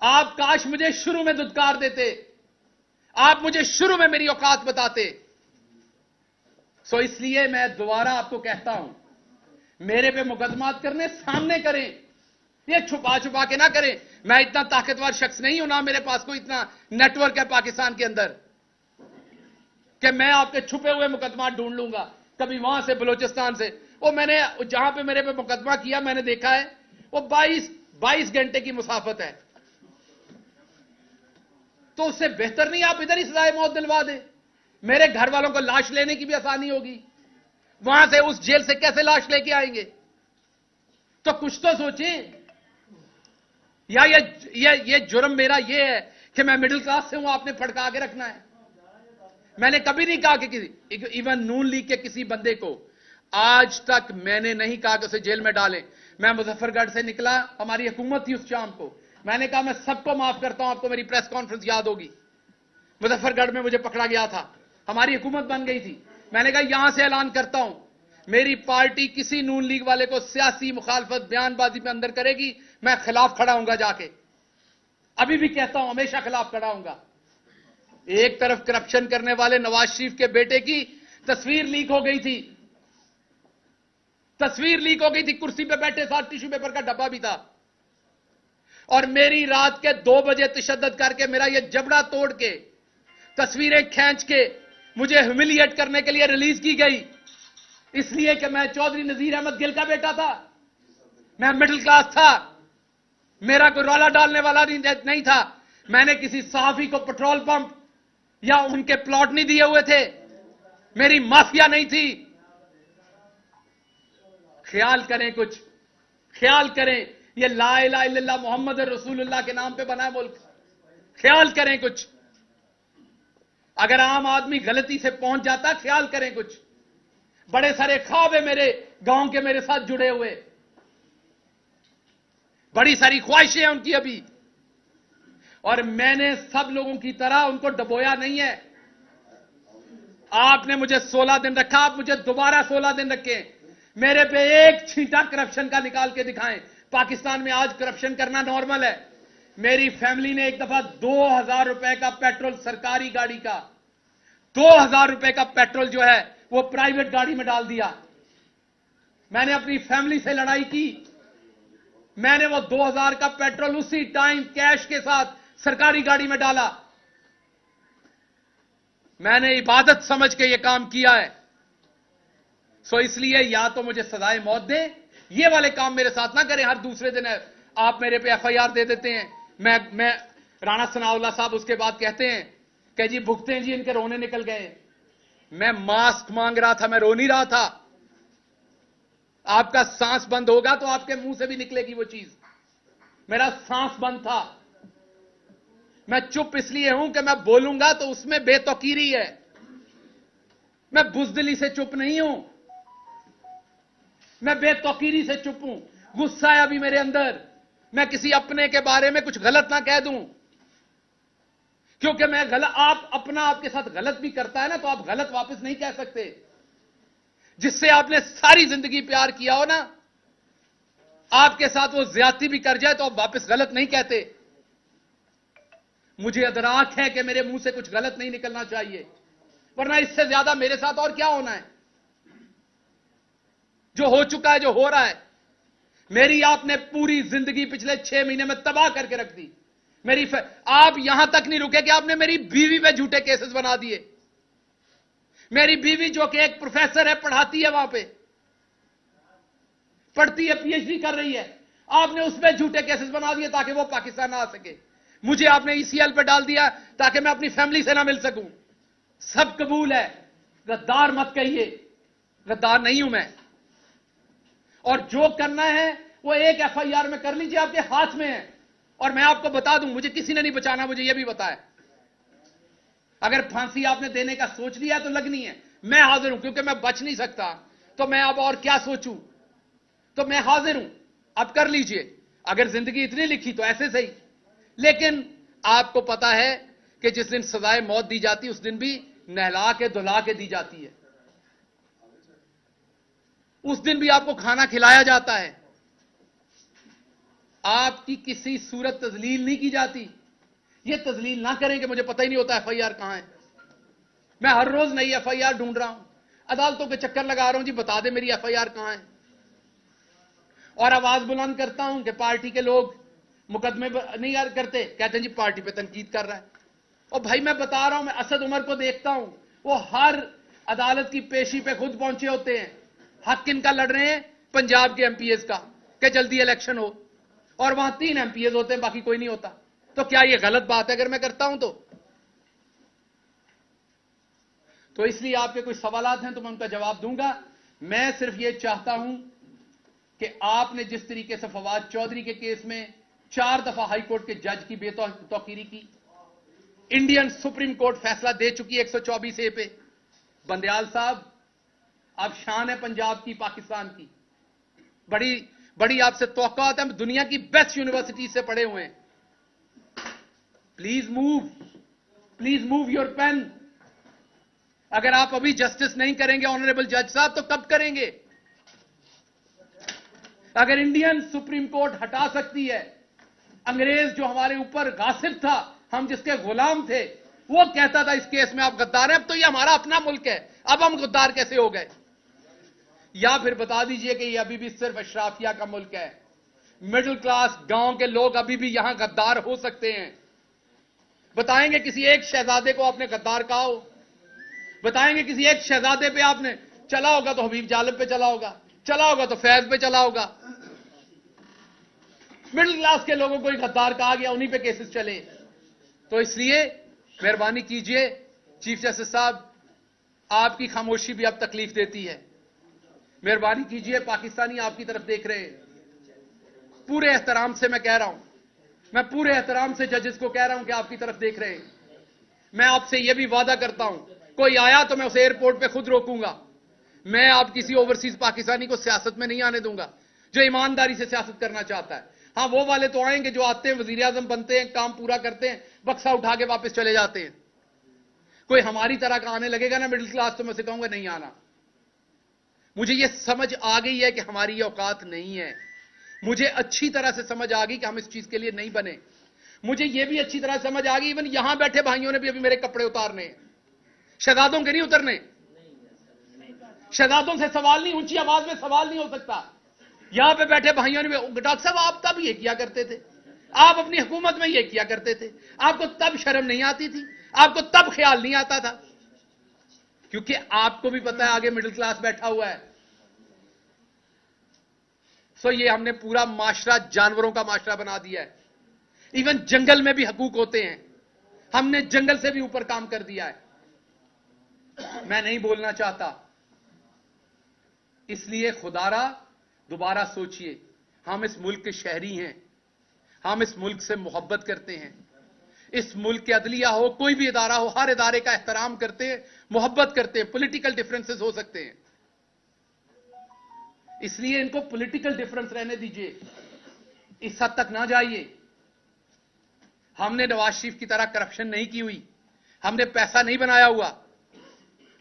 आप काश मुझे शुरू में दुत्कार देते, आप मुझे शुरू में मेरी औकात बताते। सो इसलिए मैं दोबारा आपको कहता हूं, मेरे पे मुकदमात करने सामने करें, ये छुपा छुपा के ना करें। मैं इतना ताकतवर शख्स नहीं हूं, ना मेरे पास कोई इतना नेटवर्क है पाकिस्तान के अंदर कि मैं आपके छुपे हुए मुकदमा ढूंढ लूंगा, कभी वहां से बलूचिस्तान से। वो मैंने जहां पे मेरे पे मुकदमा किया, मैंने देखा है वो 22 घंटे की मुसाफत है। तो उससे बेहतर नहीं आप इधर ही सजाए मौत दिलवा दे। मेरे घर वालों को लाश लेने की भी आसानी होगी। वहां से उस जेल से कैसे लाश लेके आएंगे? तो कुछ तो सोचें। या ये जुर्म मेरा ये है कि मैं मिडिल क्लास से हूं, आपने फड़का के रखना है। मैंने कभी नहीं कहा कि किसी, इवन नून लीग के किसी बंदे को आज तक मैंने नहीं कहा कि उसे जेल में डालें। मैं मुजफ्फरगढ़ से निकला, हमारी हुकूमत थी उस शाम को, मैंने कहा मैं सबको माफ करता हूं। आपको मेरी प्रेस कॉन्फ्रेंस याद होगी, मुजफ्फरगढ़ में मुझे पकड़ा गया था, हमारी हुकूमत बन गई थी। मैंने कहा यहां से ऐलान करता हूं, मेरी पार्टी किसी नून लीग वाले को सियासी मुखालफत बयानबाजी में अंदर करेगी, मैं खिलाफ खड़ा हूंगा जाके। अभी भी कहता हूं, हमेशा खिलाफ खड़ा हूंगा। एक तरफ करप्शन करने वाले नवाज शरीफ के बेटे की तस्वीर लीक हो गई थी, तस्वीर लीक हो गई थी, कुर्सी पे बैठे साथ टिश्यू पेपर का डब्बा भी था, और मेरी रात के 2 बजे तशद्दुद करके मेरा ये जबड़ा तोड़ के तस्वीरें खींच के मुझे ह्यूमिलिएट करने के लिए रिलीज की गई, इसलिए कि मैं चौधरी नजीर अहमद गिल का बेटा था, मैं मिडिल क्लास था, मेरा कोई रौला डालने वाला नहीं था। मैंने किसी सहाफी को पेट्रोल पंप या उनके प्लॉट नहीं दिए हुए थे, मेरी माफिया नहीं थी। ख्याल करें, कुछ ख्याल करें। ये ला इलाहा इल्लल्लाह मोहम्मद रसूलुल्लाह के नाम पे बना है मुल्क, ख्याल करें कुछ। अगर आम आदमी गलती से पहुंच जाता, ख्याल करें कुछ। बड़े सारे ख्वाब है मेरे गांव के मेरे साथ जुड़े हुए, बड़ी सारी ख्वाहिशें हैं उनकी अभी, और मैंने सब लोगों की तरह उनको डबोया नहीं है। आपने मुझे 16 दिन रखा, आप मुझे दोबारा 16 दिन रखें, मेरे पे एक छींटा करप्शन का निकाल के दिखाएं। पाकिस्तान में आज करप्शन करना नॉर्मल है। मेरी फैमिली ने एक दफा 2000 रुपए का पेट्रोल, सरकारी गाड़ी का 2000 रुपए का पेट्रोल जो है वो प्राइवेट गाड़ी में डाल दिया। मैंने अपनी फैमिली से लड़ाई की, मैंने वो 2000 का पेट्रोल उसी टाइम कैश के साथ सरकारी गाड़ी में डाला। मैंने इबादत समझ के ये काम किया है। सो इसलिए या तो मुझे सजाए मौत दे, ये वाले काम मेरे साथ ना करें। हर दूसरे दिन है आप मेरे पे एफआईआर दे देते हैं। मैं राणा सनाउल्लाह साहब उसके बाद कहते हैं कि जी भुगते हैं जी, इनके रोने निकल गए। मैं मास्क मांग रहा था, मैं रो नहीं रहा था। आपका सांस बंद होगा तो आपके मुंह से भी निकलेगी वो चीज। मेरा सांस बंद था। मैं चुप इसलिए हूं कि मैं बोलूंगा तो उसमें बेतौकीरी है। मैं बुजदिली से चुप नहीं हूं, मैं बेतौकीरी से चुप हूं। गुस्सा है अभी मेरे अंदर, मैं किसी अपने के बारे में कुछ गलत ना कह दूं, क्योंकि मैं गलत, आप अपना आपके साथ गलत भी करता है ना, तो आप गलत वापस नहीं कह सकते। जिससे आपने सारी जिंदगी प्यार किया हो ना, आपके साथ वो ज्यादती भी कर जाए तो आप वापस गलत नहीं कहते। मुझे अदराक है कि मेरे मुंह से कुछ गलत नहीं निकलना चाहिए, वरना इससे ज्यादा मेरे साथ और क्या होना है। जो हो चुका है, जो हो रहा है, मेरी आपने पूरी जिंदगी पिछले 6 महीने में तबाह करके रख दी। आप यहां तक नहीं रुके कि आपने मेरी बीवी पे झूठे केसेस बना दिए। मेरी बीवी जो कि एक प्रोफेसर है, पढ़ाती है, वहां पे पढ़ती है, पीएचडी कर रही है, आपने उस पर झूठे केसेस बना दिए ताकि वो पाकिस्तान ना आ सके। मुझे आपने ईसीएल पे डाल दिया ताकि मैं अपनी फैमिली से ना मिल सकूं। सब कबूल है, गद्दार मत कहिए, गद्दार नहीं हूं मैं। और जो करना है वो एक एफआईआर में कर लीजिए, आपके हाथ में है। और मैं आपको बता दूं, मुझे किसी ने नहीं बचाना, मुझे यह भी बताया। अगर फांसी आपने देने का सोच लिया तो लगनी है, मैं हाजिर हूं, क्योंकि मैं बच नहीं सकता, तो मैं अब और क्या सोचूं, तो मैं हाजिर हूं, अब कर लीजिए। अगर जिंदगी इतनी लिखी तो ऐसे सही। लेकिन आपको पता है कि जिस दिन सजाए मौत दी जाती है उस दिन भी नहला के धुला के दी जाती है, उस दिन भी आपको खाना खिलाया जाता है, आपकी किसी सूरत तजलील नहीं की जाती। ये तजलील ना करेंगे, मुझे पता ही नहीं होता एफआईआर कहां है। मैं हर रोज नई एफआईआर ढूंढ रहा हूं, अदालतों के चक्कर लगा रहा हूं, जी बता दे मेरी एफआईआर कहां है। और आवाज बुलंद करता हूं कि पार्टी के लोग मुकदमे नहीं करते, कहते हैं जी पार्टी पे तनकीद कर रहा है। और भाई मैं बता रहा हूं, मैं असद उमर को देखता हूं, वो हर अदालत की पेशी पे खुद पहुंचे होते हैं। हक किनका लड़ रहे हैं? पंजाब के एमपीएस का, कि जल्दी इलेक्शन हो, और वहां 3 एमपीएस होते हैं, बाकी कोई नहीं होता। तो क्या यह गलत बात है अगर मैं करता हूं तो इसलिए आपके कोई सवालात हैं तो मैं उनका जवाब दूंगा। मैं सिर्फ यह चाहता हूं कि आपने जिस तरीके से फवाद चौधरी के केस में 4 दफा हाईकोर्ट के जज की बेतौकीरी की, इंडियन सुप्रीम कोर्ट फैसला दे चुकी है 124A पे। बंदयाल साहब, अब शान है पंजाब की, पाकिस्तान की, बड़ी बड़ी आपसे तौक़ात है, दुनिया की बेस्ट यूनिवर्सिटी से पढ़े हुए हैं। Please move your pen. अगर आप अभी जस्टिस नहीं करेंगे ऑनरेबल जज साहब, तो कब करेंगे? अगर इंडियन सुप्रीम कोर्ट हटा सकती है, अंग्रेज जो हमारे ऊपर गासिब था, हम जिसके गुलाम थे, वो कहता था इस केस में आप गद्दार हैं, अब तो ये हमारा अपना मुल्क है, अब हम गद्दार कैसे हो गए? या फिर बता दीजिए कि ये अभी भी सिर्फ अशराफिया का मुल्क है, मिडिल क्लास गांव के लोग अभी भी यहां गद्दार हो सकते हैं। बताएंगे किसी एक शहजादे को आपने गद्दार कहा हो? बताएंगे किसी एक शहजादे पे आपने चला होगा तो हबीब जालिब पे चला होगा, चला होगा तो फैज पे चला होगा। मिडिल क्लास के लोगों को ही गद्दार कहा गया, उन्हीं पे केसेस चले। तो इसलिए मेहरबानी कीजिए चीफ जस्टिस साहब, आपकी खामोशी भी अब तकलीफ देती है। मेहरबानी कीजिए, पाकिस्तानी आपकी तरफ देख रहे हैं। पूरे एहतराम से मैं कह रहा हूं, मैं पूरे एहतराम से जजेस को कह रहा हूं कि आपकी तरफ देख रहे हैं। मैं आपसे यह भी वादा करता हूं, कोई आया तो मैं उसे एयरपोर्ट पे खुद रोकूंगा। मैं आप किसी ओवरसीज पाकिस्तानी को सियासत में नहीं आने दूंगा जो ईमानदारी से सियासत करना चाहता है। हां, वो वाले तो आएंगे जो आते हैं, वजीर आजम बनते हैं, काम पूरा करते हैं, बक्सा उठा के वापस चले जाते हैं। कोई हमारी तरह का आने लगेगा ना मिडिल क्लास, तो मैं उसे कहूंगा नहीं आना। मुझे यह समझ आ गई है कि हमारी ये औकात नहीं है। मुझे अच्छी तरह से समझ आ गई कि हम इस चीज के लिए नहीं बने। मुझे यह भी अच्छी तरह समझ आ गई, इवन यहां बैठे भाइयों ने भी अभी मेरे कपड़े उतारने हैं, शहजादों के नहीं उतरने। शहजादों से सवाल नहीं, ऊंची आवाज में सवाल नहीं हो सकता। यहां पे बैठे भाइयों ने भी, डॉक्टर साहब आप तब ये किया करते थे, आप अपनी हुकूमत में ये किया करते थे, आपको तब शर्म नहीं आती थी, आपको तब ख्याल नहीं आता था। क्योंकि आपको भी पता है आगे मिडिल क्लास बैठा हुआ है। सो ये हमने पूरा माशरा जानवरों का माशरा बना दिया है। इवन जंगल में भी हकूक होते हैं, हमने जंगल से भी ऊपर काम कर दिया है। मैं नहीं बोलना चाहता, इसलिए खुदारा दोबारा सोचिए। हम इस मुल्क के शहरी हैं, हम इस मुल्क से मोहब्बत करते हैं। इस मुल्क के अदलिया हो, कोई भी इदारा हो, हर इदारे का एहतराम करते हैं, मोहब्बत करते हैं। पॉलिटिकल डिफरेंसेस हो सकते हैं, इसलिए इनको पॉलिटिकल डिफरेंस रहने दीजिए, इस हद तक ना जाइए। हमने नवाज शरीफ की तरह करप्शन नहीं की हुई, हमने पैसा नहीं बनाया हुआ।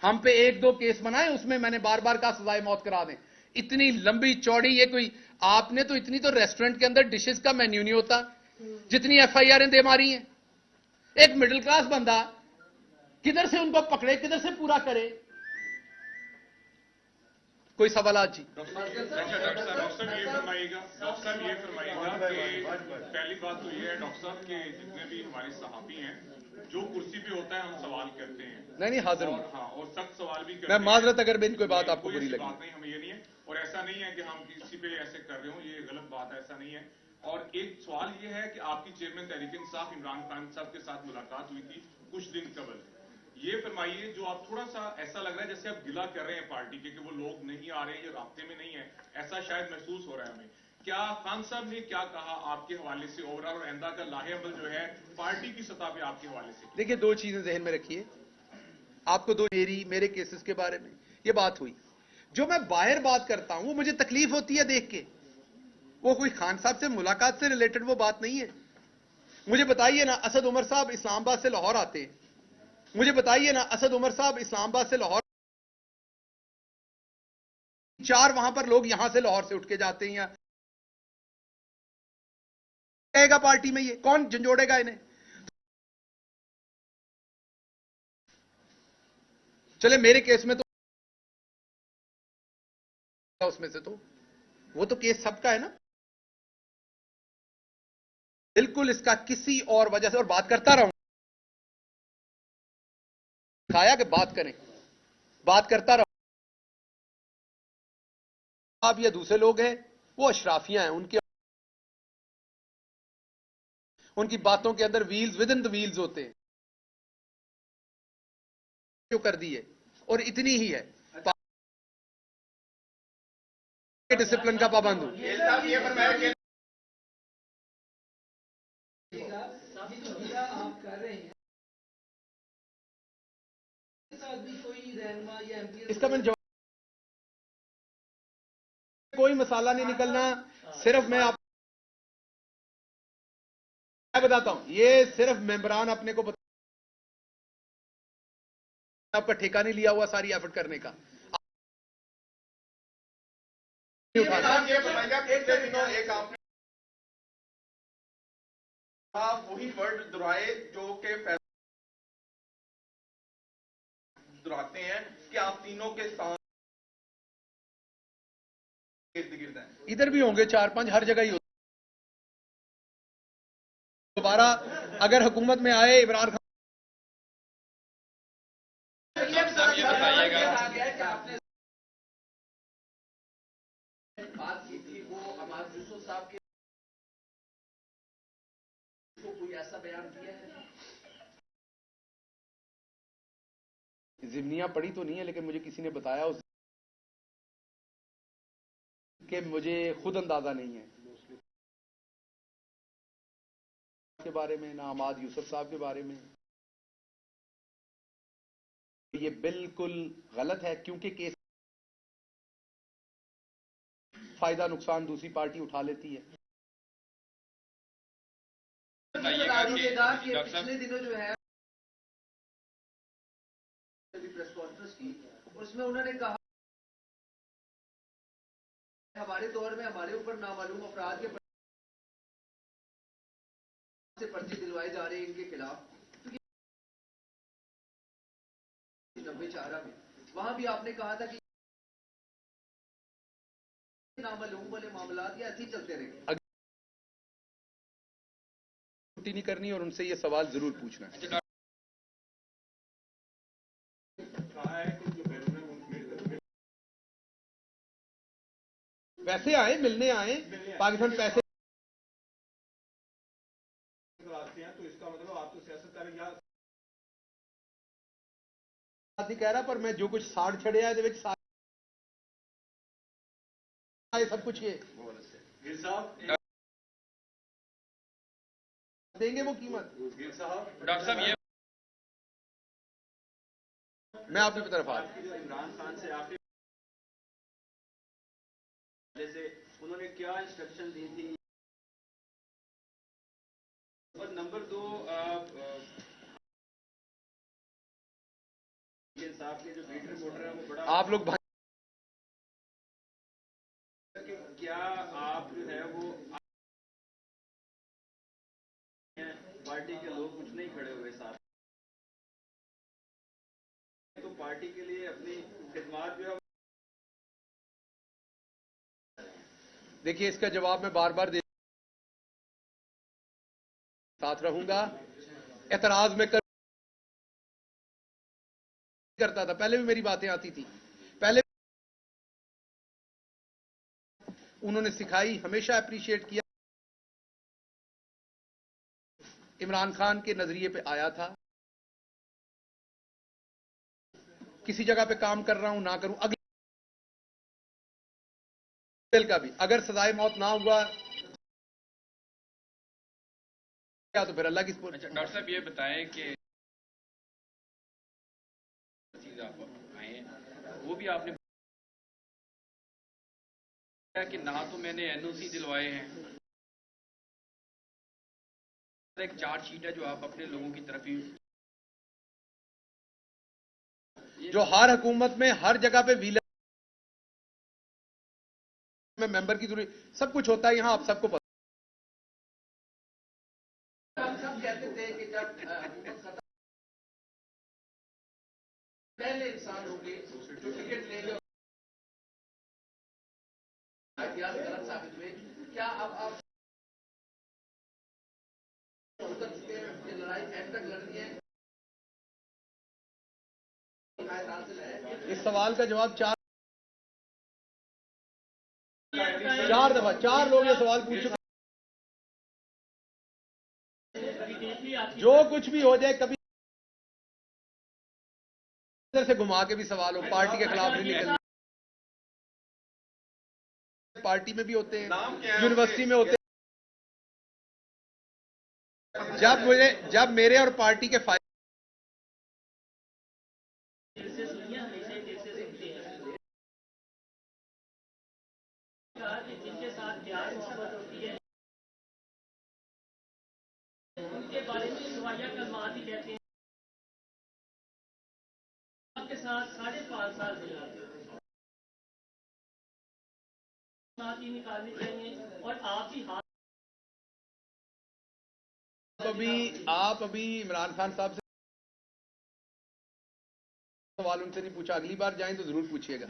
हम पे 1-2 केस बनाए, उसमें मैंने बार बार कहा सजाए मौत करा दें। इतनी लंबी चौड़ी ये कोई, आपने तो इतनी तो रेस्टोरेंट के अंदर डिशेस का मेन्यू नहीं होता जितनी एफआईआर दे मारी हैं। एक मिडिल क्लास बंदा किधर से उनको पकड़े, किधर से पूरा करे? कोई सवाल आज जी? डॉक्टर साहब ये फरमाइएगा कि पहली बात तो ये है डॉक्टर साहब कि जितने भी हमारे सहाफी हैं, जो कुर्सी पे होता है हम सवाल करते हैं। नहीं हाजिर हूं। हाँ, और सख्त सवाल भी करते मैं हैं। माजरत अगर मेरी कोई बात आपको बुरी लगी। बात नहीं, हमें ये नहीं है, और ऐसा नहीं है कि हम किसी पे ऐसे कर रहे हो, ये गलत बात है, ऐसा नहीं है। और एक सवाल ये है कि आपकी चेयरमैन तहरीक इंसाफ इमरान खान साहब के साथ मुलाकात हुई थी कुछ दिन कबल। ये फरमाइए, जो आप थोड़ा सा ऐसा लग रहा है जैसे आप गिला कर रहे हैं पार्टी के कि वो लोग नहीं आ रहे हैं, ये राब्ते में नहीं है, ऐसा शायद महसूस हो रहा है हमें। क्या खान साहब ने क्या कहा आपके हवाले से ओवरऑल और आइंदा का लाहे अमल जो है पार्टी की सतह पे आपके हवाले से? देखिए, दो चीजें जहन में रखिए। आपको दो मेरे केसेस के बारे में ये बात हुई। जो मैं बाहर बात करता हूं वो मुझे तकलीफ होती है देख के, वो कोई खान साहब से मुलाकात से रिलेटेड वो बात नहीं है। मुझे बताइए ना, असद उमर साहब इस्लामाबाद से लाहौर आते हैं, मुझे बताइए ना, असद उमर साहब इस्लामाबाद से लाहौर, 4 वहां पर लोग यहां से लाहौर से उठ के जाते हैं, कहेगा पार्टी में ये कौन झंझोड़ेगा इन्हें? चले मेरे केस में तो उसमें से तो वो तो केस सबका है ना। बिल्कुल इसका किसी और वजह से, और बात करता रहूं, खाया कि बात करें, बात करता रहूं। आप या दूसरे लोग हैं वो अशराफियां हैं, उनकी बातों के अंदर wheels with in the wheels होते हैं, जो कर दी है और इतनी ही है। डिसिप्लिन का पाबंद हूं। आप कर रहे हैं कोई रहनुमा या एमपी, इसका मैं जवाब, कोई मसाला नहीं निकलना, सिर्फ मैं बताता हूं, ये सिर्फ मेंबरान अपने को आपका ठेका नहीं लिया हुआ सारी एफर्ट करने का। आप वही वर्ड दोहराए जो के दोहराते हैं कि आप तीनों के साथ इर्द गिर्द हैं। इधर भी होंगे 4-5, हर जगह ही होते। दोबारा अगर हुकूमत में आए इमरान खान, बात की थी वो अमाद यूसुफ साहब के को कोई ऐसा बयान दिया है? जिम्नियां पड़ी तो नहीं है, लेकिन मुझे किसी ने बताया उस कि मुझे खुद अंदाजा नहीं है के बारे में, ना अमाद यूसुफ साहब के बारे में। ये बिल्कुल गलत है, क्योंकि केस फायदा नुकसान दूसरी पार्टी उठा लेती है। पिछले दिनों जो है प्रेस कॉन्फ्रेंस की, उसमें उन्होंने कहा हमारे दौर में हमारे ऊपर नामालूम अपराध के से पर्चे दिलवाए जा रहे हैं इनके खिलाफ। 90 में वहां भी आपने कहा था कि नामालूम वाले मामला या ऐसे ही चलते रहेंगे। छुट्टी नहीं करनी और उनसे ये सवाल जरूर पूछना है। वैसे आए, मिलने आए, पाकिस्तान पैसे तो इसका मतलब आप तो सियासत करें या नहीं कह रहा, पर मैं जो कुछ साड़ छड़िया है सब कुछ ये देंगे वो कीमत। डॉक्टर साहब, ये मैं आपकी तरफ आ रहा हूं। इमरान खान से आपके जैसे उन्होंने क्या इंस्ट्रक्शन दी थी, और नंबर 2 साहब के जो बीट रिपोर्टर है वो बड़ा, आप लोग क्या आप जो है वो पार्टी के लोग कुछ नहीं खड़े हुए साथ, तो पार्टी के लिए अपनी खिदमत जो है। देखिए, इसका जवाब मैं बार बार साथ रहूंगा। एतराज में करता था, पहले भी मेरी बातें आती थी, पहले उन्होंने सिखाई, हमेशा अप्रिशिएट किया। इमरान खान के नजरिए पे आया था। किसी जगह पे काम कर रहा हूं ना करूं, अगले का भी अगर सजाए मौत ना हुआ तो फिर अल्लाह की। अच्छा डॉक्टर साहब ये बताएं कि चीज आप आए हैं वो भी आपने कि ना तो मैंने एनओसी दिलवाए हैं, एक चार्जशीट है जो आप अपने लोगों की तरफ ही जो हर हुकूमत में हर जगह पे व्हीलर में मेंबर की जरूरत सब कुछ होता है, यहां आप सबको पता। हम सब कहते थे कि जब हुकूमत खत्म पहले इंसान होंगे जो टिकट लेंगे इतिहास गलत साबित हुए। क्या अब आप ये लड़ाई एंड तक लड़नी है? इस सवाल का जवाब चार दफा चार लोग ये सवाल पूछ चुके। जो कुछ भी हो जाए, कभी इधर से घुमा के भी सवाल हो, पार्टी के खिलाफ नहीं निकलना। पार्टी में भी होते हैं, यूनिवर्सिटी में होते हैं। जब मेरे और पार्टी के फायदे जिनके साथ प्यार मोहब्बत होती है उनके बारे में सुवाया कलमात ही कहते हैं। आपके साथ 5.5 साल साथ ही निकालनी चाहिए और आप भी हाथ आप अभी इमरान खान साहब से सवाल उनसे नहीं पूछा, अगली बार जाएं तो जरूर पूछिएगा।